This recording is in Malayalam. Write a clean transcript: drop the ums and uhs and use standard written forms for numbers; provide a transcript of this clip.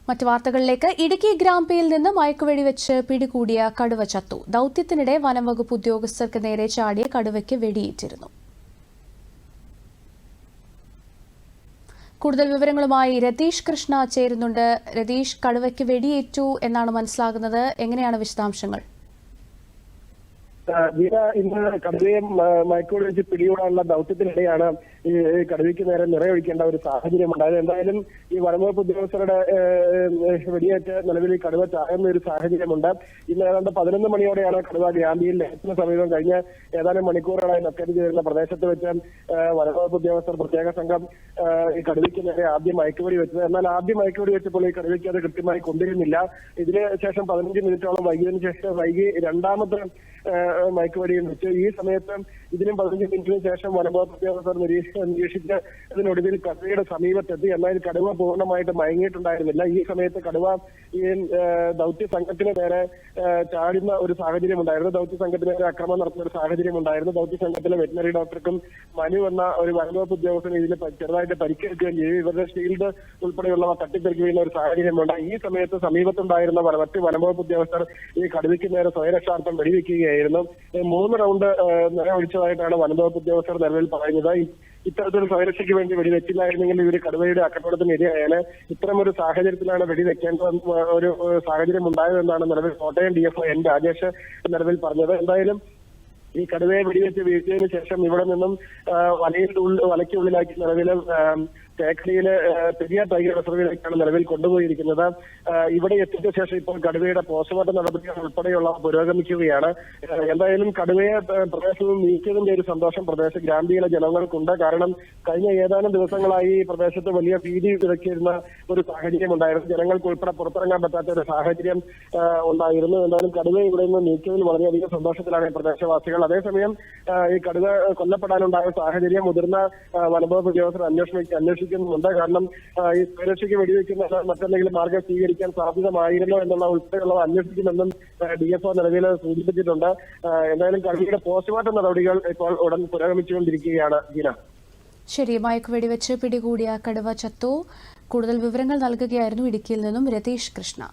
മറ്റു വാർത്തകളിലേക്ക്. ഇടുക്കി ഗ്രാമ്പയിൽ നിന്ന് മയക്കുവെടി വെച്ച് പിടികൂടിയ കടുവ ചത്തു. ദൌത്യത്തിനിടെ വനംവകുപ്പ് ഉദ്യോഗസ്ഥർക്ക് നേരെ ചാടിയ കടുവയ്ക്ക് വെടിയേറ്റിരുന്നു. കൂടുതൽ വിവരങ്ങളുമായി രതീഷ് കൃഷ്ണ ചേരുന്നുണ്ട്. രതീഷ്, കടുവയ്ക്ക് വെടിയേറ്റു എന്നാണ് മനസ്സിലാകുന്നത്. എങ്ങനെയാണ് വിശദാംശങ്ങൾ? ഇന്ന് കടുവയെ മയക്കുവെടി വെച്ച് പിടികൂടാനുള്ള ദൌത്യത്തിനിടെയാണ് ഈ കടുവയ്ക്ക് നേരെ നിറയൊഴിക്കേണ്ട ഒരു സാഹചര്യം ഉണ്ടായത്. എന്തായാലും ഈ വനംവകുപ്പ് ഉദ്യോഗസ്ഥരുടെ വെടിയേറ്റ് നിലവിൽ ഈ കടുവ ചാകുന്ന ഒരു സാഹചര്യമുണ്ട്. ഇന്ന് ഏതാണ്ട് 11 മണിയോടെയാണ് കടുവ ഗ്രാമ്പിയിൽ ലയത്തിന് സമീപം കഴിഞ്ഞ ഏതാനും മണിക്കൂറുകളായി നക്കരിഞ്ഞു ചേരുന്ന പ്രദേശത്ത് വെച്ച് വനംവകുപ്പ് ഉദ്യോഗസ്ഥർ പ്രത്യേക സംഘം ഈ കടുവയ്ക്ക് നേരെ ആദ്യം മയക്കുവെടി വെച്ചത്. എന്നാൽ ആദ്യം മയക്കുവെടി വെച്ചപ്പോൾ ഈ കടുവയ്ക്ക് അത് കൃത്യമായി കൊണ്ടിരുന്നില്ല. ഇതിന് ശേഷം 15 മിനിറ്റോളം വൈകിയതിനു ശേഷം രണ്ടാമത്തെ മയക്കുവെടിയും വെച്ചു. ഈ സമയത്ത് ഇതിനും 15 മിനിറ്റിന് ശേഷം വനംവകുപ്പ് ഉദ്യോഗസ്ഥർ നിരീക്ഷിച്ച് ഇതിനൊടുവിൽ കടുവയുടെ സമീപത്തെത്തി. എന്നാൽ കടുവ പൂർണ്ണമായിട്ട് മയങ്ങിയിട്ടുണ്ടായിരുന്നില്ല. ഈ സമയത്ത് കടുവ ഈ ദൗത്യ സംഘത്തിന് നേരെ ചാടുന്ന ഒരു സാഹചര്യം ഉണ്ടായിരുന്നു. ദൗത്യ സംഘത്തിന് നേരെ ആക്രമണം നടത്തുന്ന ഒരു സാഹചര്യം ഉണ്ടായിരുന്നു. ദൗത്യ സംഘത്തിലെ വെറ്റിനറി ഡോക്ടർക്കും മനു എന്ന ഒരു വനംവകുപ്പ് ഉദ്യോഗസ്ഥന് ഇതിൽ ചെറുതായിട്ട് പരിക്കേൽക്കുകയും ചെയ്യും. ഇവരുടെ ഷീൽഡ് ഉൾപ്പെടെയുള്ളവ തട്ടിത്തെറിക്ക് വീഴുന്ന ഒരു സാഹചര്യമുണ്ട്. ഈ സമയത്ത് സമീപത്തുണ്ടായിരുന്ന മറ്റ് വനംവകുപ്പ് ഉദ്യോഗസ്ഥർ ഈ കടുവയ്ക്ക് നേരെ സ്വയരക്ഷാർത്ഥം വെടിവെക്കുകയായിരുന്നു. 3 റൗണ്ട് നില ഒഴിച്ചതായിട്ടാണ് വനംവകുപ്പ് ഉദ്യോഗസ്ഥർ നിലവിൽ പറയുന്നത്. ഇത്തരത്തിൽ സ്വയരക്ഷയ്ക്ക് വേണ്ടി വെടിവെച്ചില്ലായിരുന്നെങ്കിൽ ഇവർ കടുവയുടെ ആക്രമണത്തിന് ഇരയായാല്. ഇത്തരമൊരു സാഹചര്യത്തിലാണ് വെടിവെക്കേണ്ട ഒരു സാഹചര്യം ഉണ്ടായതെന്നാണ് നിലവിൽ കോട്ടയം DFO N രാജേഷ് നിലവിൽ പറഞ്ഞത്. എന്തായാലും ഈ കടുവയെ വെടിവെച്ച് വീഴ്ചതിനു ശേഷം ഇവിടെ നിന്നും വലയ്ക്കുള്ളിലാക്കി നിലവിൽ തേക്കടിയിലെ പെരിയാർ ടൈഗർ റിസർവിലേക്കാണ് നിലവിൽ കൊണ്ടുപോയിരിക്കുന്നത്. ഇവിടെ എത്തിച്ച ശേഷം ഇപ്പോൾ കടുവയുടെ പോസ്റ്റ്മോർട്ടം നടപടികൾ ഉൾപ്പെടെയുള്ള പുരോഗമിക്കുകയാണ്. എന്തായാലും കടുവയെ പ്രദേശത്ത് നീക്കിയതിന്റെ ഒരു സന്തോഷം ഗ്രാമ്പിയിലെ ജനങ്ങൾക്കുണ്ട്. കാരണം കഴിഞ്ഞ ഏതാനും ദിവസങ്ങളായി ഈ പ്രദേശത്ത് വലിയ ഭീതി വിതയ്ക്കുന്ന ഒരു സാഹചര്യം ഉണ്ടായിരുന്നു. ജനങ്ങൾക്ക് ഉൾപ്പെടെ പുറത്തിറങ്ങാൻ പറ്റാത്ത ഒരു സാഹചര്യം ഉണ്ടായിരുന്നു. എന്തായാലും കടുവയെ ഇവിടെ നിന്ന് നീക്കിയതിൽ വളരെയധികം സന്തോഷത്തിലാണ് പ്രദേശവാസികൾ. അതേസമയം ഈ കടുവ കൊല്ലപ്പെടാനുണ്ടായ സാഹചര്യം മുതിർന്ന വനംവകുപ്പ് ഉദ്യോഗസ്ഥർ അന്വേഷിക്കുന്നുണ്ട്. കാരണം ഈ സ്വയരക്ഷയ്ക്ക് വെടിവെക്കുന്ന മറ്റെന്തെങ്കിലും മാർഗം സ്വീകരിക്കാൻ സാധ്യതമായിരുന്നോ എന്നുള്ള ഉൾപ്പെടെയുള്ളവ അന്വേഷിക്കുമെന്നും DFO നിലവിൽ സൂചിപ്പിച്ചിട്ടുണ്ട്. എന്തായാലും കടുവയുടെ പോസ്റ്റ്മോർട്ടം നടപടികൾ ഇപ്പോൾ ഉടൻ പുരോഗമിച്ചുകൊണ്ടിരിക്കുകയാണ്. ജീന, ശരി. മയക്കുവെടി വെച്ച് പിടികൂടിയ കടുവ ചത്തു. കൂടുതൽ വിവരങ്ങൾ നൽകുകയായിരുന്നു ഇടുക്കിയിൽ നിന്നും രതീഷ് കൃഷ്ണ.